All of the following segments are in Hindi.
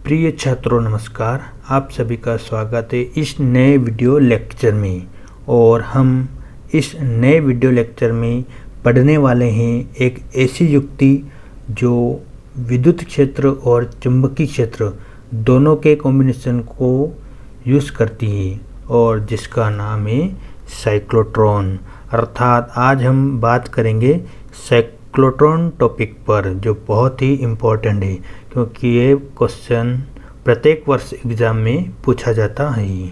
प्रिय छात्रों नमस्कार। आप सभी का स्वागत है इस नए वीडियो लेक्चर में। और हम इस नए वीडियो लेक्चर में पढ़ने वाले हैं एक ऐसी युक्ति जो विद्युत क्षेत्र और चुंबकीय क्षेत्र दोनों के कॉम्बिनेशन को यूज़ करती है और जिसका नाम है साइक्लोट्रॉन। अर्थात आज हम बात करेंगे साइक्लोट्रॉन टॉपिक पर, जो बहुत ही इम्पोर्टेंट है क्योंकि ये क्वेश्चन प्रत्येक वर्ष एग्ज़ाम में पूछा जाता है।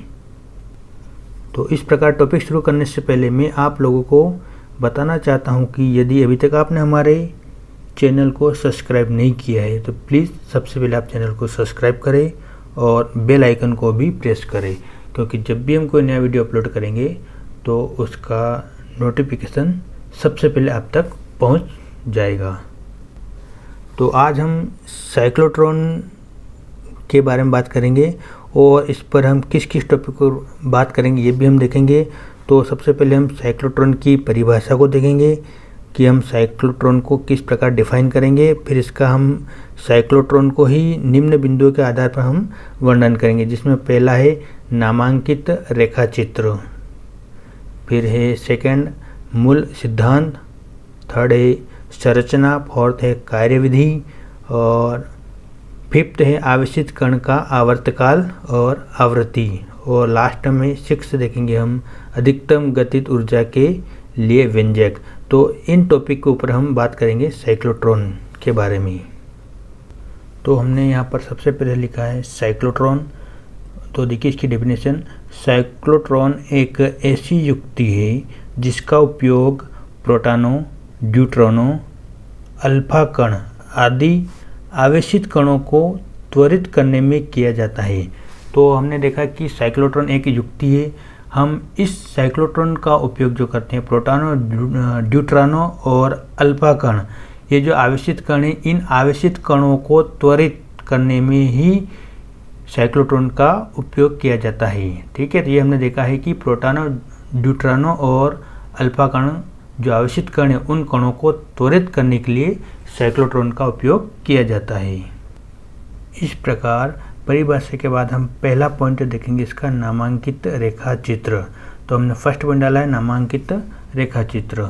तो इस प्रकार टॉपिक शुरू करने से पहले मैं आप लोगों को बताना चाहता हूँ कि यदि अभी तक आपने हमारे चैनल को सब्सक्राइब नहीं किया है तो प्लीज़ सबसे पहले आप चैनल को सब्सक्राइब करें और बेल आइकन को भी प्रेस करें, क्योंकि जब भी हम कोई नया वीडियो अपलोड करेंगे तो उसका नोटिफिकेशन सबसे पहले आप तक पहुंच जाएगा। तो आज हम साइक्लोट्रॉन के बारे में बात करेंगे और इस पर हम किस किस टॉपिक पर बात करेंगे ये भी हम देखेंगे। तो सबसे पहले हम साइक्लोट्रॉन की परिभाषा को देखेंगे कि हम साइक्लोट्रॉन को किस प्रकार डिफाइन करेंगे। फिर इसका हम साइक्लोट्रॉन को ही निम्न बिंदुओं के आधार पर हम वर्णन करेंगे, जिसमें पहला है नामांकित रेखाचित्र, फिर है सेकंड मूल सिद्धांत, थर्ड है संरचना, फोर्थ है कार्यविधि और फिफ्थ है आवेशित कण का आवर्तकाल और आवृत्ति, और लास्ट में सिक्स देखेंगे हम अधिकतम गतिज ऊर्जा के लिए व्यंजक। तो इन टॉपिक के ऊपर हम बात करेंगे साइक्लोट्रॉन के बारे में। तो हमने यहाँ पर सबसे पहले लिखा है साइक्लोट्रॉन। तो देखिए इसकी डेफिनेशन, साइक्लोट्रॉन एक ऐसी युक्ति है जिसका उपयोग प्रोटॉनों, न्यूट्रॉनों, अल्फा कण आदि आवेशित कणों को त्वरित करने में किया जाता है। तो हमने देखा कि साइक्लोट्रॉन एक युक्ति है। हम इस साइक्लोट्रॉन का उपयोग जो करते हैं प्रोटॉनों, न्यूट्रॉनों और अल्फा कण, ये जो आवेशित कण हैं, इन आवेशित कणों को त्वरित करने में ही साइक्लोट्रॉन का उपयोग किया जाता है। ठीक है, तो ये हमने देखा है कि प्रोटॉनों, न्यूट्रॉनों और अल्फा कण जो आवेशित कण है उन कणों को त्वरित करने के लिए साइक्लोट्रॉन का उपयोग किया जाता है। इस प्रकार परिभाषा के बाद हम पहला पॉइंट देखेंगे इसका नामांकित रेखाचित्र। तो हमने फर्स्ट पॉइंट डाला है नामांकित रेखाचित्र।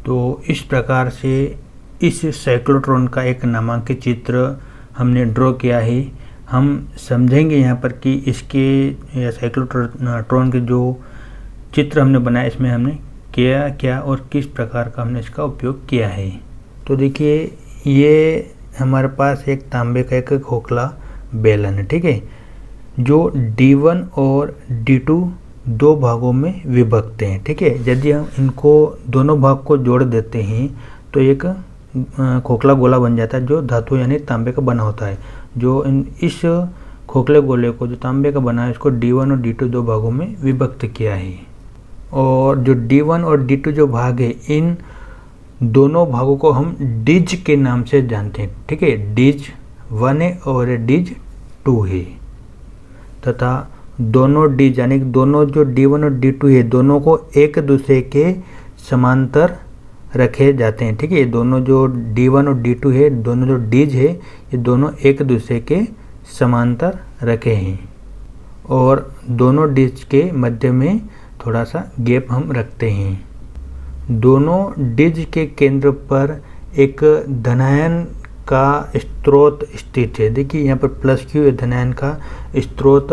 तो इस प्रकार से इस साइक्लोट्रॉन का एक नामांकित चित्र हमने ड्रॉ किया है। हम समझेंगे यहाँ पर कि इसके या साइक्लोट्रॉन के जो चित्र हमने बनाया इसमें हमने क्या और किस प्रकार का हमने इसका उपयोग किया है। तो देखिए ये हमारे पास एक तांबे का एक खोखला बेलन है, ठीक है, जो D1 और D2 दो भागों में विभक्त हैं। ठीक है, यदि हम इनको दोनों भाग को जोड़ देते हैं तो एक खोखला गोला बन जाता है जो धातु यानी तांबे का बना होता है। जो इस खोखले गोले को जो तांबे का बना है इसको D1 और D2 दो भागों में विभक्त किया है। और जो D1 और D2 जो भाग है इन दोनों भागों को हम डिज के नाम से जानते हैं। ठीक है, डिज 1 है और डिज 2 है, तथा दोनों डिज यानी दोनों जो D1 और D2 है दोनों को एक दूसरे के समांतर रखे जाते हैं। ठीक है, ये दोनों जो D1 और D2 है, दोनों जो डिज है, ये दोनों एक दूसरे के समांतर रखे हैं और दोनों डिज के मध्य में थोड़ा सा गैप हम रखते हैं। दोनों डिज के केंद्र पर एक धनायन का स्रोत स्थित है। देखिए यहाँ पर प्लस क्यू धनायन का स्रोत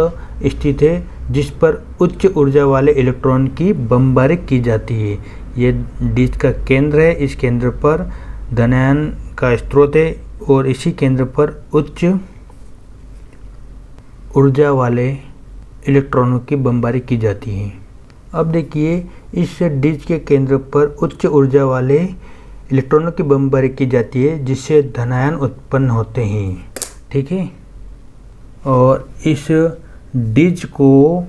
स्थित है जिस पर उच्च ऊर्जा वाले इलेक्ट्रॉन की बमबारी की जाती है। ये डिज का केंद्र है, इस केंद्र पर धनायन का स्रोत है और इसी केंद्र पर उच्च ऊर्जा वाले इलेक्ट्रॉनों की बमबारी की जाती है। अब देखिए इस डिज के केंद्र पर उच्च ऊर्जा वाले इलेक्ट्रॉनों की बमबारी की जाती है जिससे धनायन उत्पन्न होते हैं। ठीक है, और इस डिज को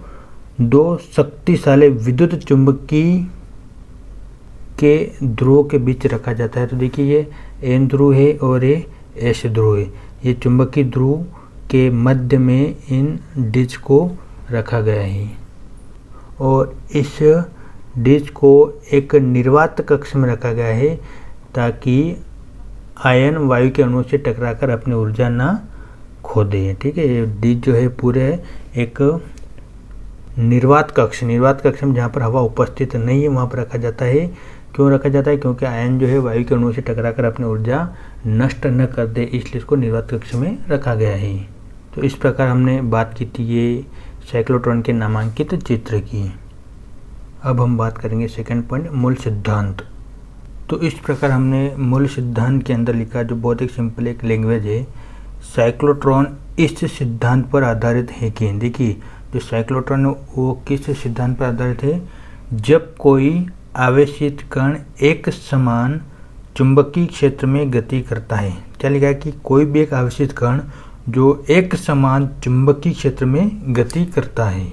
दो शक्तिशाली विद्युत चुंबकीय के ध्रुवों के बीच रखा जाता है। तो देखिए ये N ध्रुव है और ये S ध्रुव है। ये चुंबकीय ध्रुव के मध्य में इन डिज को रखा गया है और इस डिज को एक निर्वात कक्ष में रखा गया है ताकि आयन वायु के अणुओं से टकराकर अपनी ऊर्जा न खोदे हैं। ठीक है, ये डिश जो है पूरे एक निर्वात कक्ष में जहाँ पर हवा उपस्थित नहीं है वहाँ पर रखा जाता है। क्यों रखा जाता है? क्योंकि आयन जो है वायु के अणुओं से टकराकर अपनी ऊर्जा नष्ट न कर दे, इसलिए इसको निर्वात कक्ष में रखा गया है। तो इस प्रकार हमने बात की थी ये साइक्लोट्रॉन के नामांकित चित्र की। अब हम बात करेंगे सेकंड पॉइंट, मूल सिद्धांत। तो इस प्रकार हमने मूल सिद्धांत के अंदर लिखा, जो बहुत एक सिंपल एक लैंग्वेज है। साइक्लोट्रॉन इस सिद्धांत पर आधारित है कि देखिए जो साइक्लोट्रॉन है वो किस सिद्धांत पर आधारित है? जब कोई आवेशित कण एक समान चुंबकीय क्षेत्र में गति करता है। क्या लिखा है? कि कोई भी एक आवेशित कण जो एक समान चुंबकीय क्षेत्र में गति करता है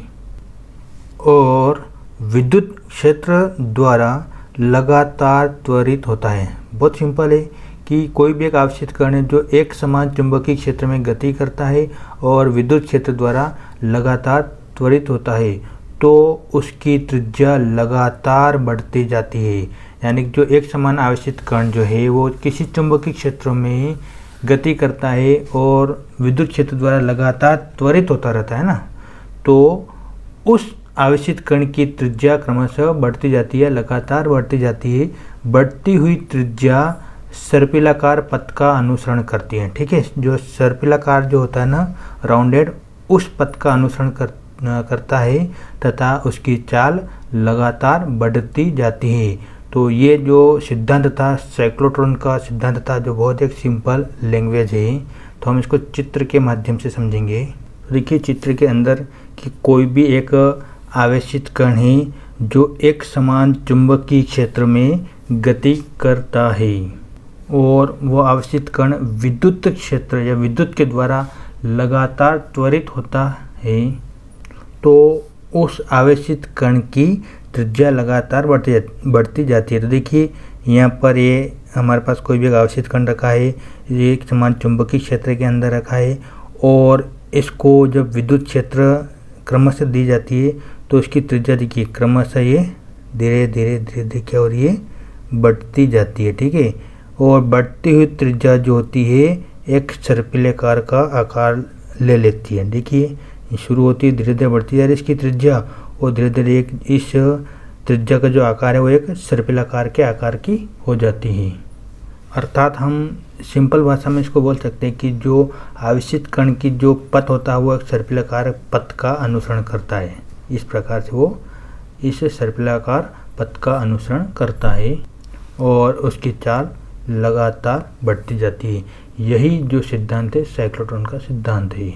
और विद्युत क्षेत्र द्वारा लगातार त्वरित होता है। बहुत सिंपल है कि कोई भी एक आवेशित कण है जो एक समान चुंबकीय क्षेत्र में गति करता है और विद्युत क्षेत्र द्वारा लगातार त्वरित होता है, तो उसकी त्रिज्या लगातार बढ़ती जाती है। यानी जो एक समान आवेशित कण जो है वो किसी चुंबकीय क्षेत्र में गति करता है और विद्युत क्षेत्र द्वारा लगातार त्वरित होता रहता है ना, तो उस आवेशित कण की त्रिज्या क्रमशः बढ़ती जाती है, लगातार बढ़ती जाती है। बढ़ती हुई त्रिज्या सर्पिलाकार पथ का अनुसरण करती है। ठीक है, जो सर्पिलाकार जो होता है ना, राउंडेड, उस पथ का अनुसरण करता है तथा उसकी चाल लगातार बढ़ती जाती है। तो ये जो सिद्धांत था साइक्लोट्रॉन का सिद्धांत था, जो बहुत एक सिंपल लैंग्वेज है, तो हम इसको चित्र के माध्यम से समझेंगे। देखिए चित्र के अंदर कि कोई भी एक आवेशित कण है जो एक समान चुंबकीय क्षेत्र में गति करता है और वो आवेशित कण विद्युत क्षेत्र या विद्युत के द्वारा लगातार त्वरित होता है, तो उस आवेशित कण की त्रिज्या लगातार बढ़ती जाती है। तो देखिए यहाँ पर ये हमारे पास कोई भी एक आवेशित कण रखा है, ये एक समान चुंबकीय क्षेत्र के अंदर रखा है और इसको जब विद्युत क्षेत्र क्रमशः दी जाती है तो इसकी त्रिज्या देखिए क्रमशः ये धीरे धीरे क्या हो रही है? बढ़ती जाती है। ठीक है, और बढ़ती हुई त्रिज्या जो होती है एक सर्पिलाकार का आकार ले लेती है। देखिए शुरू होती है, धीरे धीरे बढ़ती जा रही है इसकी त्रिज्या और धीरे धीरे एक इस त्रिज्या का जो आकार है वो एक सर्पिलाकार के आकार की हो जाती है। अर्थात हम सिंपल भाषा में इसको बोल सकते हैं कि जो आवेशित कण की जो पथ होता है वो एक सर्पिलाकार पथ का अनुसरण करता है। इस प्रकार से वो इस सर्पिलाकार पथ का अनुसरण करता है और उसकी चाल लगातार बढ़ती जाती है। यही जो सिद्धांत है साइक्लोट्रॉन का सिद्धांत है।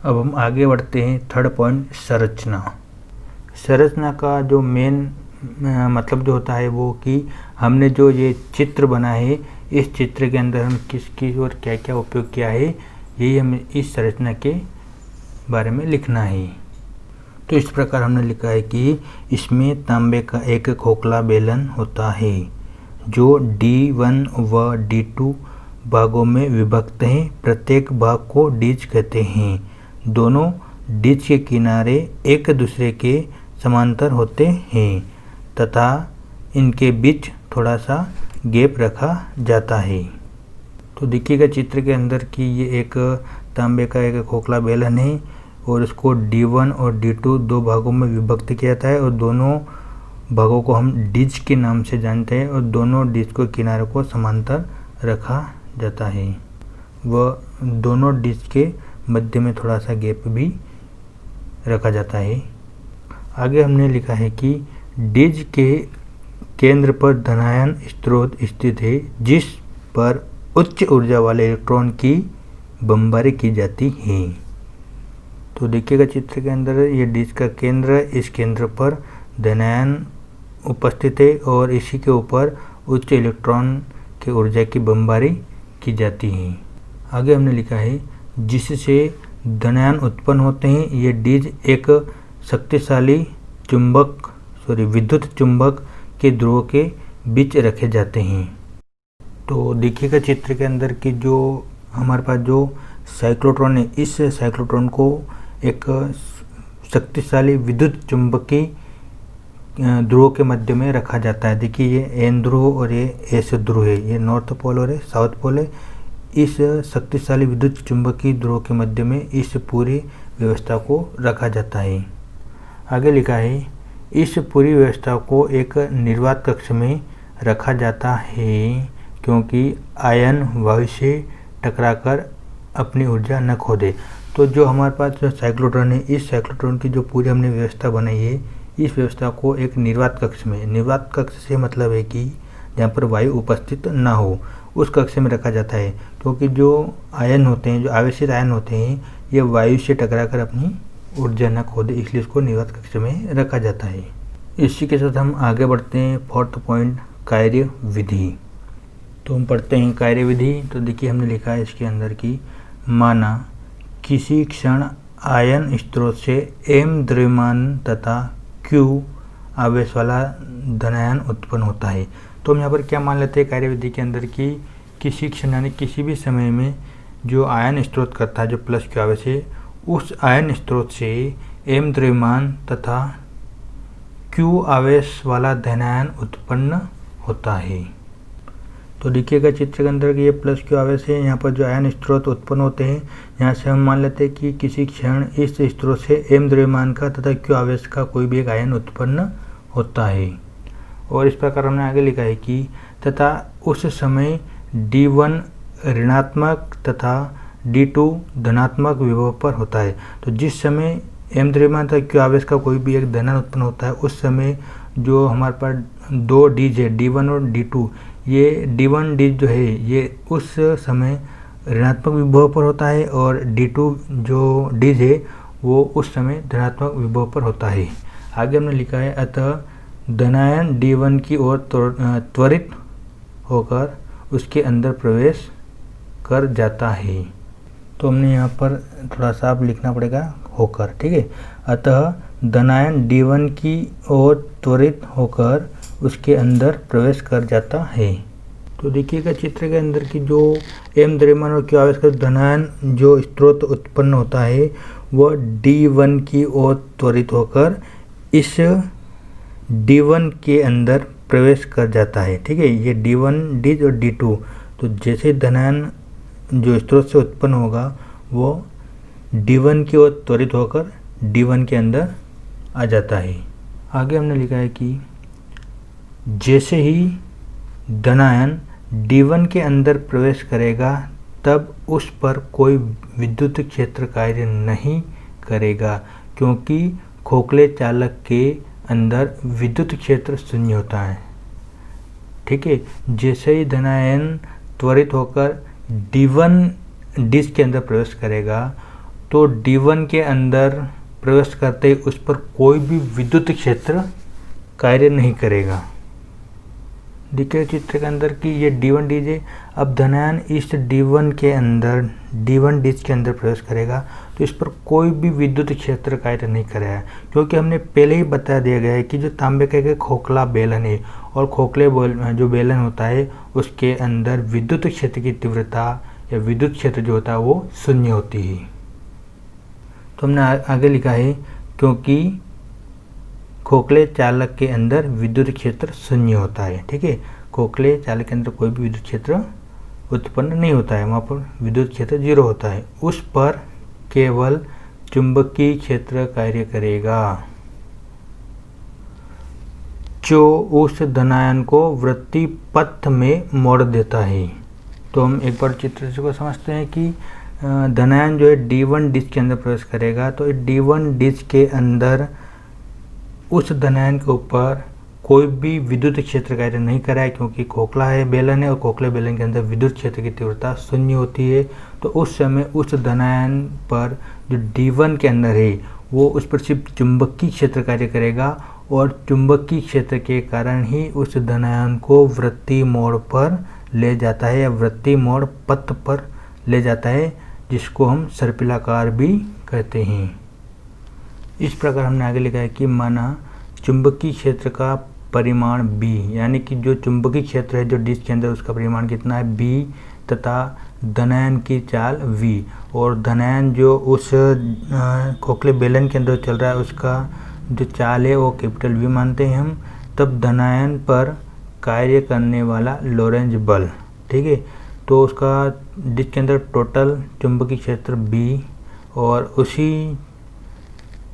अब हम आगे बढ़ते हैं, थर्ड पॉइंट, संरचना। संरचना का जो मेन मतलब जो होता है वो कि हमने जो ये चित्र बना है, इस चित्र के अंदर हम किसकी और क्या क्या उपयोग किया है, यही हमें इस संरचना के बारे में लिखना है। तो इस प्रकार हमने लिखा है कि इसमें तांबे का एक खोखला बेलन होता है जो D1 व D2 भागों में विभक्त हैं। प्रत्येक भाग को डिज कहते हैं। दोनों डिज के किनारे एक दूसरे के समांतर होते हैं तथा इनके बीच थोड़ा सा गैप रखा जाता है। तो देखिएगा चित्र के अंदर कि ये एक तांबे का एक खोखला बेलन है और इसको D1 और D2 दो भागों में विभक्त किया जाता है और दोनों भागों को हम डिज के नाम से जानते हैं और दोनों डिज को किनारे को समांतर रखा जाता है। वह दोनों डिज के मध्य में थोड़ा सा गैप भी रखा जाता है। आगे हमने लिखा है कि डिज के केंद्र पर धनायन स्रोत स्थित है जिस पर उच्च ऊर्जा वाले इलेक्ट्रॉन की बमबारी की जाती है। तो देखिएगा चित्र के अंदर ये डिज का केंद्र है, इस केंद्र पर धनायन उपस्थित है और इसी के ऊपर उच्च इलेक्ट्रॉन के ऊर्जा की बमबारी की जाती है। आगे हमने लिखा है जिससे धनायन उत्पन्न होते हैं। ये डिज एक शक्तिशाली विद्युत चुंबक के ध्रुव के बीच रखे जाते हैं। तो देखिएगा चित्र के अंदर कि जो हमारे पास जो साइक्लोट्रॉन है, इस साइक्लोट्रॉन को एक शक्तिशाली विद्युत चुंबकीय ध्रुव के मध्य में रखा जाता है। देखिए ये एन ध्रुव और ये एस ध्रुव है, ये नॉर्थ पोल और ये साउथ पोल है। इस शक्तिशाली विद्युत चुंबकीय ध्रुव के मध्य में इस पूरी व्यवस्था को रखा जाता है। आगे लिखा है, इस पूरी व्यवस्था को एक निर्वात कक्ष में रखा जाता है क्योंकि आयन वायु से टकराकर अपनी ऊर्जा न खो दे। तो जो हमारे पास जो साइक्लोट्रॉन है, इस साइक्लोट्रॉन की जो पूरी हमने व्यवस्था बनाई है, इस व्यवस्था को एक निर्वात कक्ष में, निर्वात कक्ष से मतलब है कि जहाँ पर वायु उपस्थित ना हो, उस कक्ष में रखा जाता है क्योंकि जो आयन होते हैं, जो आवेशित आयन होते हैं, ये वायु से टकराकर अपनी ऊर्जा न खो दे, इसलिए इसको निर्वात कक्ष में रखा जाता है। इसी के साथ हम आगे बढ़ते हैं 4th पॉइंट, कार्य विधि। तो हम पढ़ते हैं कार्य विधि। तो देखिए हमने लिखा है इसके अंदर की, माना किसी क्षण आयन स्रोत से m द्रव्यमान तथा q आवेश वाला धनायन उत्पन्न होता है। तो हम यहाँ पर क्या मान लेते हैं कार्य विधि के अंदर की, किसी क्षण यानी किसी भी समय में जो आयन स्रोत करता है, जो प्लस q आवेश है, उस आयन स्रोत से m द्रव्यमान तथा q आवेश वाला धनायन उत्पन्न होता है। तो देखिएगा चित्र के अंदर ये प्लस q आवेश है, यहाँ पर जो आयन स्रोत उत्पन्न होते हैं, यहाँ से हम मान लेते हैं कि किसी क्षण इस स्रोत से m द्रव्यमान का तथा q आवेश का कोई भी एक आयन उत्पन्न होता है। और इस प्रकार हमने आगे लिखा है कि तथा उस समय d1 ऋणात्मक तथा d2 धनात्मक विभव पर होता है। तो जिस समय m द्रव्यमान तथा q आवेश का कोई भी एक धनायन उत्पन्न होता है, उस समय जो हमारे पास दो डीज है, d1 और d2, ये d1 डीज जो है ये उस समय ऋणात्मक विभव पर होता है और d2 जो डीज है वो उस समय धनात्मक विभव पर होता है। आगे हमने लिखा है, अतः धनायन d1 की ओर त्वरित होकर उसके अंदर प्रवेश कर जाता है। तो हमने यहाँ पर थोड़ा सा अब लिखना पड़ेगा होकर, ठीक है। अतः धनायन d1 की ओर त्वरित होकर उसके अंदर प्रवेश कर जाता है। तो देखिएगा चित्र के अंदर की जो m द्रव्यमान और q आवेश का धनायन जो स्रोत उत्पन्न होता है, वह d1 की ओर त्वरित होकर इस d1 के अंदर प्रवेश कर जाता है, ठीक है। ये d1 डीज और d2, तो जैसे धनायन जो स्रोत से उत्पन्न होगा वो d1 की ओर त्वरित होकर d1 के अंदर आ जाता है। आगे हमने लिखा है कि जैसे ही धनायन d1 के अंदर प्रवेश करेगा तब उस पर कोई विद्युत क्षेत्र कार्य नहीं करेगा क्योंकि खोखले चालक के अंदर विद्युत क्षेत्र शून्य होता है, ठीक है। जैसे ही धनायन त्वरित होकर d1 डिस्क के अंदर प्रवेश करेगा तो d1 के अंदर प्रवेश करते ही उस पर कोई भी विद्युत क्षेत्र कार्य नहीं करेगा। देखिए चित्र के अंदर कि ये d1 डीज है। अब धनायन इस d1 के अंदर, d1 डिस्क के अंदर प्रवेश करेगा तो इस पर कोई भी विद्युत क्षेत्र कार्य नहीं करेगा क्योंकि हमने पहले ही बता दिया गया है कि जो तांबे का एक खोखला बेलन है और खोखले जो बेलन होता है उसके अंदर विद्युत क्षेत्र की तीव्रता या विद्युत क्षेत्र जो होता है वो शून्य होती है। तो हमने आगे लिखा है, क्योंकि खोखले चालक के अंदर विद्युत क्षेत्र शून्य होता है, ठीक है। खोखले चालक के अंदर कोई भी विद्युत क्षेत्र उत्पन्न नहीं होता है, वहाँ पर विद्युत क्षेत्र 0 होता है। उस पर केवल चुंबकीय क्षेत्र कार्य करेगा जो उस धनायन को वृत्तीय पथ में मोड़ देता है। तो हम एक बार चित्र को समझते हैं कि धनायन जो है d1 डिस्क के अंदर प्रवेश करेगा तो d1 डिस्क के अंदर उस धनायन के ऊपर कोई भी विद्युत क्षेत्र कार्य नहीं कराए क्योंकि खोखला है बेलन है और खोखले बेलन के अंदर विद्युत क्षेत्र की तीव्रता शून्य होती है। तो उस समय उस धनायन पर जो d1 के अंदर है वो उस पर सिर्फ चुंबकीय क्षेत्र कार्य करेगा और चुंबकीय क्षेत्र के कारण ही उस धनायन को वृत्तीय मोड़ पर ले जाता है या वृत्तीय मोड़ पथ पर ले जाता है, जिसको हम सर्पिलाकार भी कहते हैं। इस प्रकार हमने आगे लिखा है कि माना चुंबकीय क्षेत्र का परिमाण b, यानी कि जो चुंबकीय क्षेत्र है जो डिस्क के अंदर उसका परिमाण कितना है b, तथा धनायन की चाल v, और धनायन जो उस खोखले बेलन के अंदर चल रहा है उसका जो चाल है वो कैपिटल V मानते हैं हम। तब धनायन पर कार्य करने वाला लोरेंज बल, ठीक है, तो उसका डिस्क के अंदर टोटल चुंबकीय क्षेत्र B और उसी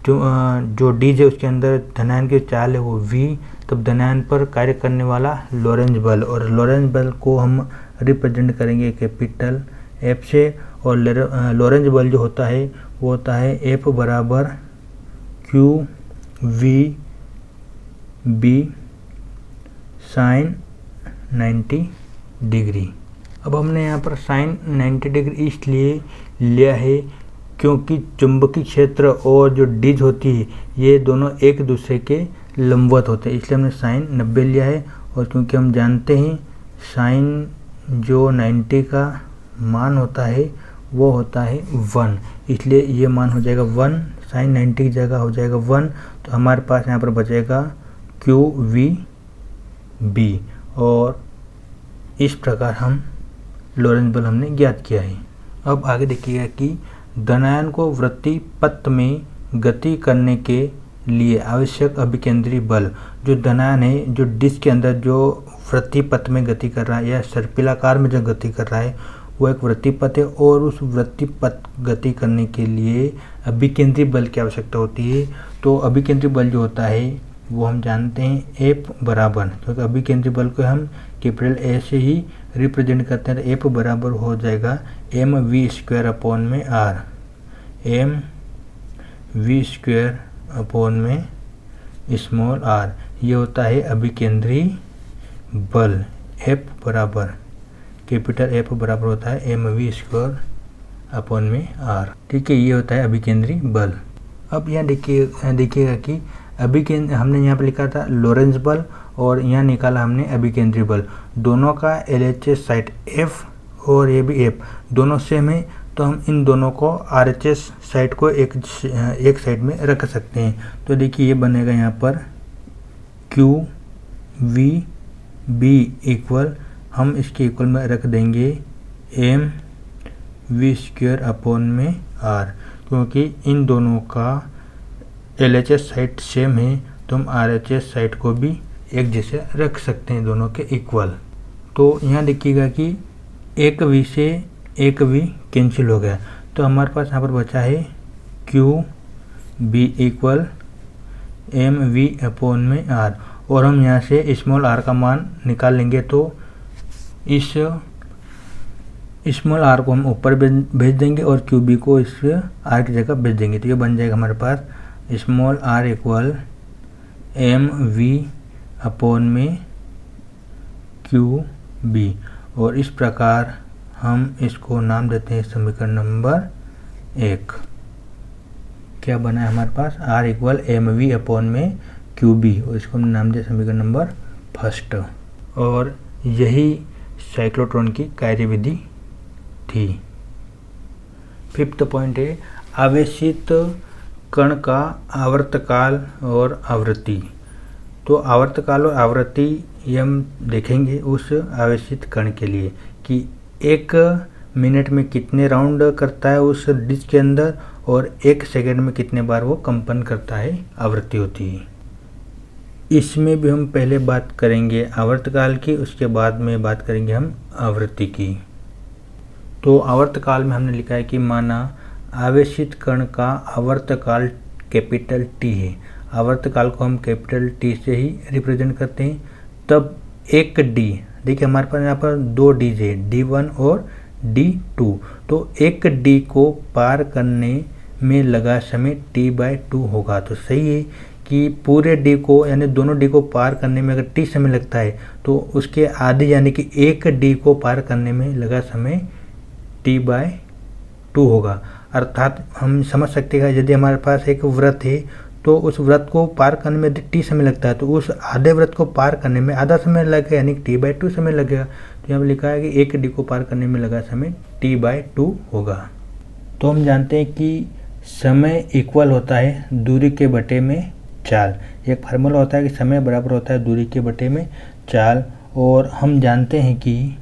जो डिस्क है उसके अंदर धनायन की चाल है वो V, तब धनायन पर कार्य करने वाला लोरेंज बल, और लोरेंज बल को हम रिप्रेजेंट करेंगे कैपिटल F से। और लोरेंज बल जो होता है वो होता है F बराबर QV B साइन 90 डिग्री। अब हमने यहाँ पर साइन 90 डिग्री इसलिए लिया है क्योंकि चुंबकीय क्षेत्र और जो डिस्क होती है ये दोनों एक दूसरे के लंबवत होते हैं, इसलिए हमने साइन 90 लिया है। और क्योंकि हम जानते हैं साइन जो 90 का मान होता है वो होता है 1, इसलिए ये मान हो जाएगा 1, साइन 90 की जगह हो जाएगा 1। तो हमारे पास यहाँ पर बचेगा QVB, और इस प्रकार हम लोरेंज बल हमने ज्ञात किया है। अब आगे देखिएगा कि धनायन को वृत्तीय पथ में गति करने के लिए आवश्यक अभिकेंद्री बल, जो धनायन है जो डिस्क के अंदर जो वृत्तीय पथ में गति कर रहा है या सर्पिलाकार में जो गति कर रहा है वो एक वृत्तीय पथ है, और उस वृत्तीय पथ गति करने के लिए अभिकेंद्री बल की आवश्यकता होती है। तो अभिकेंद्री बल जो होता है वो हम जानते हैं F बराबर, क्योंकि अभिकेंद्री बल को हम कैपिटल A से ही रिप्रेजेंट करते हैं, तो F बराबर हो जाएगा mv² अपॉन में r, mv² अपॉन में स्मॉल r, ये होता है अभिकेंद्री बल। F बराबर कैपिटल F बराबर होता है mv² अपॉन में r, ठीक है, ये होता है अभिकेंद्री बल। अब यहाँ देखिएगा कि हमने यहाँ पे लिखा था लोरेंज बल और यहाँ निकाला हमने अभिकेंद्री बल, दोनों का LHS साइड F और ये भी F दोनों सेम है, तो हम इन दोनों को RHS साइड को एक साइड में रख सकते हैं। तो देखिए ये बनेगा यहाँ पर QVB इक्वल, हम इसके इक्वल में रख देंगे mv² अपॉन में r, क्योंकि इन दोनों का LHS साइड सेम है तो हम RHS साइड को भी एक जैसे रख सकते हैं, दोनों के इक्वल। तो यहाँ देखिएगा कि एक V से एक V कैंसिल हो गया, तो हमारे पास यहाँ पर बचा है QB इक्वल mv अपॉन में r, और हम यहाँ से स्मॉल r का मान निकाल लेंगे, तो इस स्मॉल r को हम ऊपर भेज देंगे और QB को इस r की जगह भेज देंगे, तो ये बन जाएगा हमारे पास small r equal mv upon में QB, और इस प्रकार हम इसको नाम देते हैं समीकरण नंबर 1। क्या बना है हमारे पास r इक्वल mv अपॉन में QB, और इसको हम नाम दिया समीकरण नंबर 1। और यही साइक्लोट्रॉन की कार्यविधि थी। 5th पॉइंट है आवेशित कण का आवर्तकाल और आवृत्ति। तो आवर्तकाल और आवृत्ति ये हम देखेंगे उस आवेशित कण के लिए कि 1 मिनट में कितने राउंड करता है उस डिस्क के अंदर, और 1 सेकंड में कितने बार वो कंपन करता है, आवृत्ति होती है। इसमें भी हम पहले बात करेंगे आवर्तकाल की, उसके बाद में बात करेंगे हम आवृत्ति की। तो आवर्तकाल में हमने लिखा है कि माना आवेशित कण का आवर्तकाल कैपिटल T है, आवर्तकाल को हम कैपिटल T से ही रिप्रेजेंट करते हैं। तब एक D, देखिए हमारे पास यहाँ पर 2 D है, D1 और D2, तो एक D को पार करने में लगा समय T/2 होगा। तो सही है कि पूरे D को यानी दोनों D को पार करने में अगर T समय लगता है तो उसके आधे यानी कि एक D को पार करने में लगा समय T/2 होगा। अर्थात हम समझ सकते हैं यदि हमारे पास एक वृत्त है तो उस वृत्त को पार करने में यदि T समय लगता है तो उस आधे वृत्त को पार करने में आधा समय लगेगा यानी T/2 समय लगेगा। तो यहाँ पर लिखा है कि एक D को पार करने में लगा समय T/2 होगा। तो हम जानते हैं कि समय इक्वल होता है दूरी के बटे में चाल, एक फार्मूला होता है कि समय बराबर होता है दूरी के बटे में चाल। और हम जानते हैं कि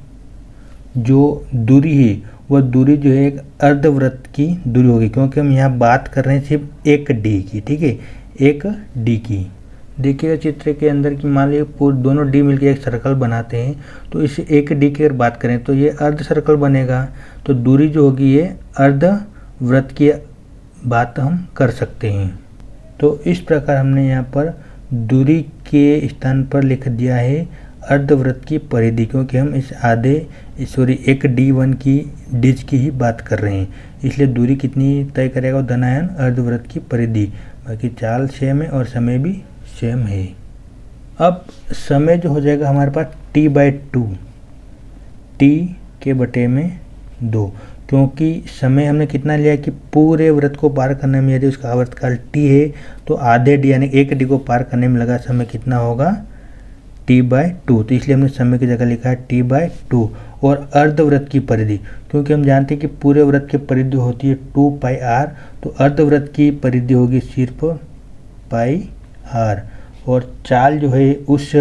जो दूरी है वह दूरी जो है एक अर्धवृत्त की दूरी होगी, क्योंकि हम यहाँ बात कर रहे हैं सिर्फ एक D की, ठीक है, एक D की देखिएगा चित्र के अंदर कि मान लीजिए पूरे दोनों डी मिलकर एक सर्कल बनाते हैं, तो इस एक डी की अगर बात करें तो ये अर्ध सर्कल बनेगा। तो दूरी जो होगी ये अर्ध वृत्त की बात हम कर सकते हैं। तो इस प्रकार हमने यहाँ पर दूरी के स्थान पर लिख दिया है अर्धवृत्त की परिधि, क्योंकि हम इस एक D1 की डिज की ही बात कर रहे हैं, इसलिए दूरी कितनी तय करेगा धनायन अर्धवृत्त की परिधि। बाकी चाल सेम है और समय भी सेम है। अब समय जो हो जाएगा हमारे पास T/2, T के बटे में 2, क्योंकि समय हमने कितना लिया कि पूरे वृत्त को पार करने में यदि उसका आवर्तकाल T है तो आधे D यानी एक D को पार करने में लगा समय कितना होगा T/2। तो इसलिए हमने समय की जगह लिखा है T/2। और अर्धवृत्त की परिधि, क्योंकि हम जानते हैं कि पूरे वृत्त की परिधि होती है 2πr, तो अर्धवृत्त की परिधि होगी सिर्फ πr। और चाल जो है उस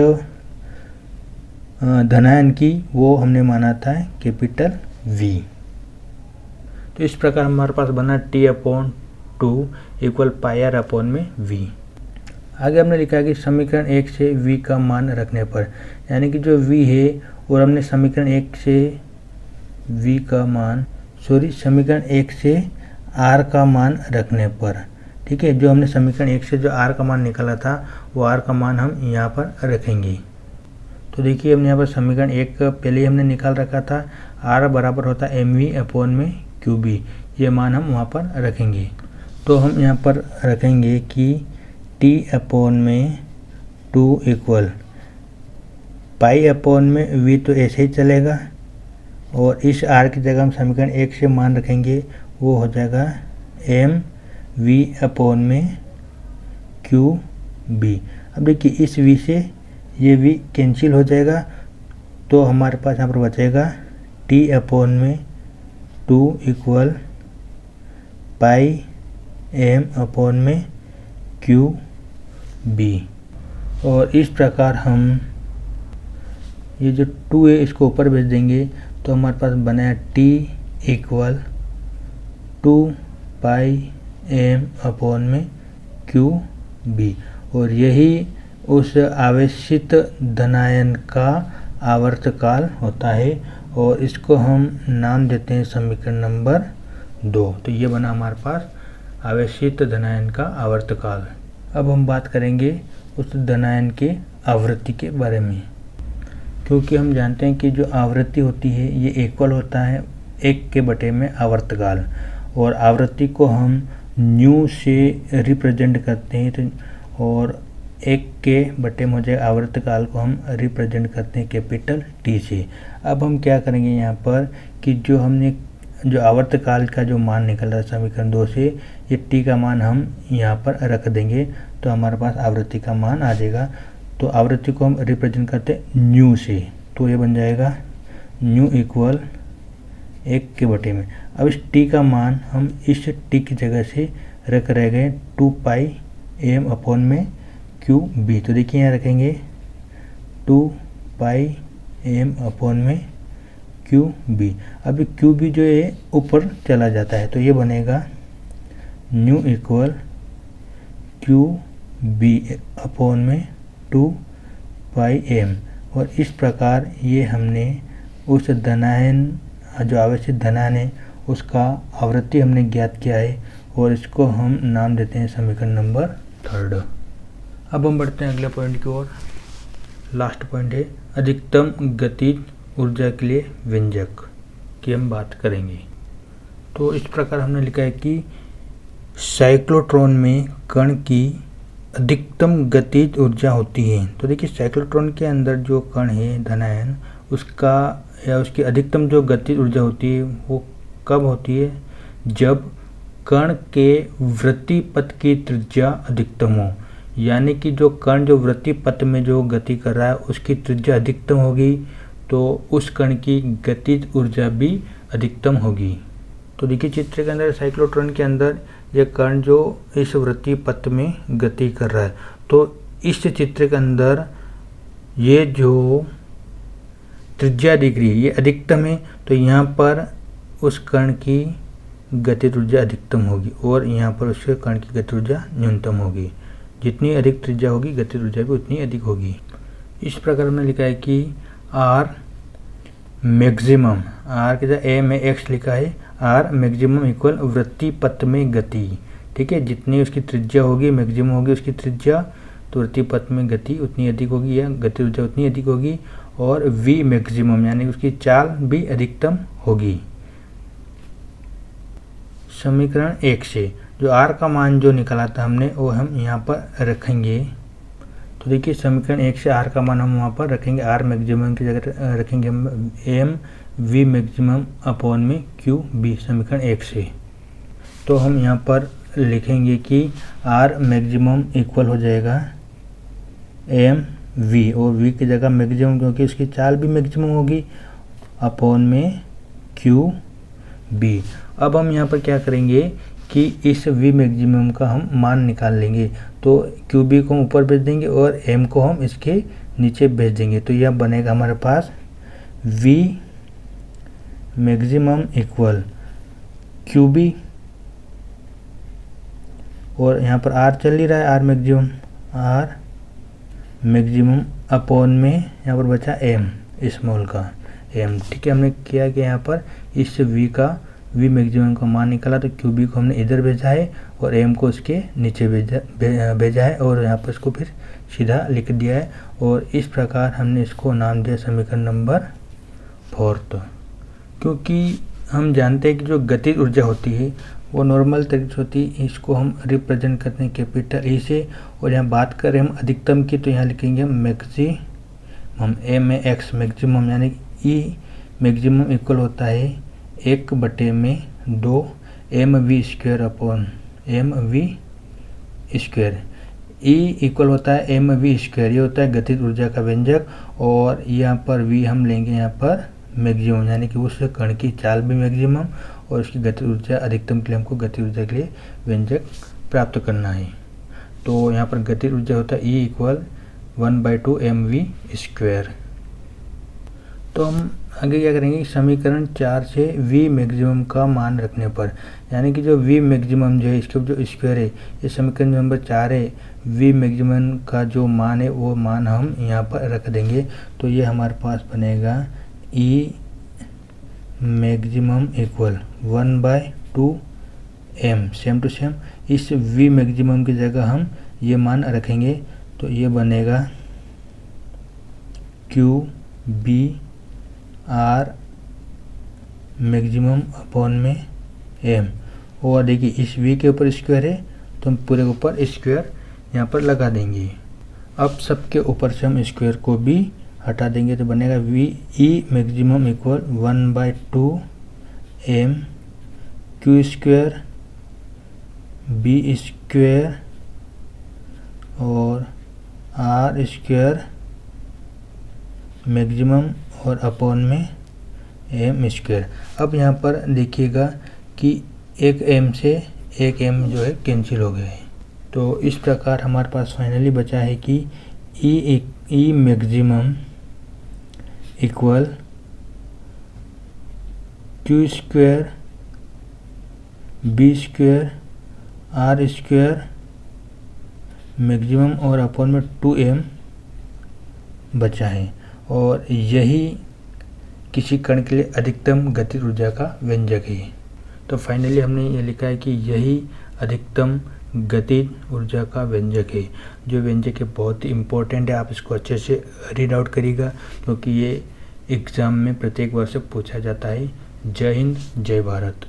धनायन की वो हमने माना था कैपिटल V। तो इस प्रकार हमारे पास बना T/2 इक्वल πr/v। आगे हमने लिखा कि समीकरण 1 से v का मान रखने पर, यानी कि जो v है और हमने समीकरण 1 से समीकरण 1 से r का मान रखने पर, ठीक है, जो हमने समीकरण 1 से जो r का मान निकाला था वो r का मान हम यहाँ पर रखेंगे। तो देखिए हमने यहाँ पर समीकरण 1 पहले ही हमने निकाल रखा था, r बराबर होता है mv/qb, ये मान हम वहाँ पर रखेंगे। तो हम यहाँ पर रखेंगे कि T/2 इक्वल π/v, तो ऐसे ही चलेगा, और इस r की जगह हम समीकरण 1 से मान रखेंगे, वो हो जाएगा mv/qb। अब देखिए इस v से ये v कैंसिल हो जाएगा, तो हमारे पास यहाँ पर बचेगा T/2 इक्वल πm/qb। और इस प्रकार हम ये जो 2 है इसको ऊपर भेज देंगे, तो हमारे पास बनाया T इक्वल 2πm/qb। और यही उस आवेशित धनायन का आवर्तकाल होता है, और इसको हम नाम देते हैं समीकरण नंबर 2। तो ये बना हमारे पास आवेशित धनायन का आवर्तकाल। अब हम बात करेंगे उस धनायन के आवृत्ति के बारे में, क्योंकि हम जानते हैं कि जो आवृत्ति होती है ये इक्वल होता है 1 के बटे में आवर्तकाल, और आवृत्ति को हम न्यू से रिप्रेजेंट करते हैं, तो और 1 के बटे में हो जाए आवर्तकाल को हम रिप्रेजेंट करते हैं कैपिटल T से। अब हम क्या करेंगे यहाँ पर कि जो हमने जो आवर्तकाल का जो मान निकल रहा है समीकरण 2 से, ये T का मान हम यहाँ पर रख देंगे, तो हमारे पास आवृत्ति का मान आ जाएगा। तो आवृत्ति को हम रिप्रेजेंट करते हैं न्यू से, तो ये बन जाएगा न्यू इक्वल 1 के बटे में। अब इस T का मान हम इस T की जगह से रख रह गए 2πm/qb। तो देखिए यहाँ रखेंगे 2πm/qb। अब qb जो है ऊपर चला जाता है, तो ये बनेगा न्यू इक्वल qb/2πm। और इस प्रकार ये हमने उस धनायन जो आवेशित धनायन है उसका आवृत्ति हमने ज्ञात किया है, और इसको हम नाम देते हैं समीकरण नंबर 3। अब हम बढ़ते हैं अगले पॉइंट की ओर। लास्ट पॉइंट है अधिकतम गतिज ऊर्जा के लिए व्यंजक की हम बात करेंगे। तो इस प्रकार हमने लिखा है कि साइक्लोट्रॉन में कण की अधिकतम गतिज ऊर्जा होती है। तो देखिए साइक्लोट्रॉन के अंदर जो कण है धनायन, उसका या उसकी अधिकतम जो गतिज ऊर्जा होती है वो कब होती है, जब कण के वृत्ति पथ की त्रिज्या अधिकतम हो, यानी कि जो कण जो वृत्ति पथ में जो गति कर रहा है उसकी त्रिज्या अधिकतम होगी, तो उस कण की गतिज ऊर्जा भी अधिकतम होगी। तो देखिए चित्र के अंदर साइक्लोट्रॉन के अंदर यह कण जो इस वृत्तीय पथ में गति कर रहा है, तो इस चित्र के अंदर ये जो त्रिज्या दिख रही है ये अधिकतम है, तो यहाँ पर उस कण की गतिज ऊर्जा अधिकतम होगी और यहाँ पर उस कण की गतिज ऊर्जा न्यूनतम होगी। जितनी अधिक त्रिज्या होगी गतिज ऊर्जा भी उतनी अधिक होगी। इस प्रकार हमने लिखा है कि आर मैक्सिमम, आर के जगह ए में एक्स लिखा है, आर मैक्सिमम इक्वल वृत्तीय पथ में गति। ठीक है, जितनी उसकी त्रिज्या होगी मैक्सिमम होगी उसकी त्रिज्या, तो वृत्तीय पथ में गति उतनी अधिक होगी या गति ऊर्जा उतनी अधिक होगी। और वी मैक्सिमम यानी उसकी चाल भी अधिकतम होगी। समीकरण 1 से जो आर का मान जो निकाला था हमने वो हम यहाँ पर रखेंगे। तो देखिए समीकरण 1 से आर का मान हम वहाँ पर रखेंगे, आर मैक्सिमम की जगह रखेंगे हम एम वी मैक्सिमम अपॉन में क्यू बी, समीकरण 1 से। तो हम यहाँ पर लिखेंगे कि आर मैक्सिमम इक्वल हो जाएगा एम वी, और वी की जगह मैक्सिमम क्योंकि उसकी चाल भी मैक्सिमम होगी, अपॉन में क्यू बी। अब हम यहाँ पर क्या करेंगे कि इस वी मैक्सिमम का हम मान निकाल लेंगे। तो क्यू बी को हम ऊपर भेज देंगे और एम को हम इसके नीचे भेज देंगे। तो यह बनेगा हमारे पास V maximum equal Q B, और यहाँ पर आर चल ही रहा है, आर मैक्सिमम अपॉन में यहाँ पर बचा एम स्मॉल का एम। ठीक है, हमने किया कि यहाँ पर इस वी मैक्सिमम का मान निकाला, तो क्यू बी को हमने इधर भेजा है और एम को उसके नीचे भेजा है, और यहाँ पर इसको फिर सीधा लिख दिया है। और इस प्रकार हमने इसको नाम दिया समीकरण नंबर 4। क्योंकि हम जानते हैं कि जो गतिज ऊर्जा होती है वो नॉर्मल तरीके से होती है, इसको हम रिप्रेजेंट करते हैं कैपिटल ई से। और यहाँ बात करें हम अधिकतम की, तो यहाँ लिखेंगे मैक्सिमम, एम में एक्स मैक्सिमम, यानी ई मैक्सिमम इक्वल होता है 1/2 M V square upon M V square. E equal होता है एम वी स्क्वायर, ये होता है गतिज ऊर्जा का व्यंजक। और यहाँ पर वी हम लेंगे यहाँ पर मैक्सिमम, यानी कि उस कण की चाल भी मैक्सिमम और उसकी गतिज ऊर्जा अधिकतम के लिए हमको गतिज ऊर्जा के लिए व्यंजक प्राप्त करना है। तो यहाँ पर गतिज ऊर्जा होता है E equal 1/2 M V square. तो हम आगे क्या करेंगे, समीकरण 4 से वी मैक्सिमम का मान रखने पर, यानी कि जो वी मैक्सिमम जो है इसके जो स्क्वायर है, ये समीकरण नंबर 4 है, वी मैक्सिमम का जो मान है वो मान हम यहाँ पर रख देंगे। तो ये हमारे पास बनेगा E maximum equal 1/2 M, same to same इस वी मैक्सिमम की जगह हम ये मान रखेंगे। तो ये बनेगा Q B R maximum upon में एम। और देखिए इस वी के ऊपर स्क्वायर है तो हम पूरे के ऊपर स्क्वायर यहाँ पर लगा देंगे। अब सबके ऊपर से हम स्क्वायर को भी हटा देंगे, तो बनेगा V E maximum equal 1/2 M Q square B square और आर स्क्वायर मैक्सिमम और अपॉन में एम स्क्वायर। अब यहाँ पर देखिएगा कि एक एम से एक एम जो है कैंसिल हो गया है। तो इस प्रकार हमारे पास फाइनली बचा है कि E maximum equal Q square B square R square maximum और अपॉन में 2m बचा है। और यही किसी कण के लिए अधिकतम गतिज ऊर्जा का व्यंजक है। तो फाइनली हमने ये लिखा है कि यही अधिकतम गतिज ऊर्जा का व्यंजक है। जो व्यंजक है बहुत ही इम्पोर्टेंट है, आप इसको अच्छे से रीड आउट करिएगा क्योंकि ये एग्ज़ाम में प्रत्येक वर्ष पूछा जाता है। जय हिंद, जय भारत।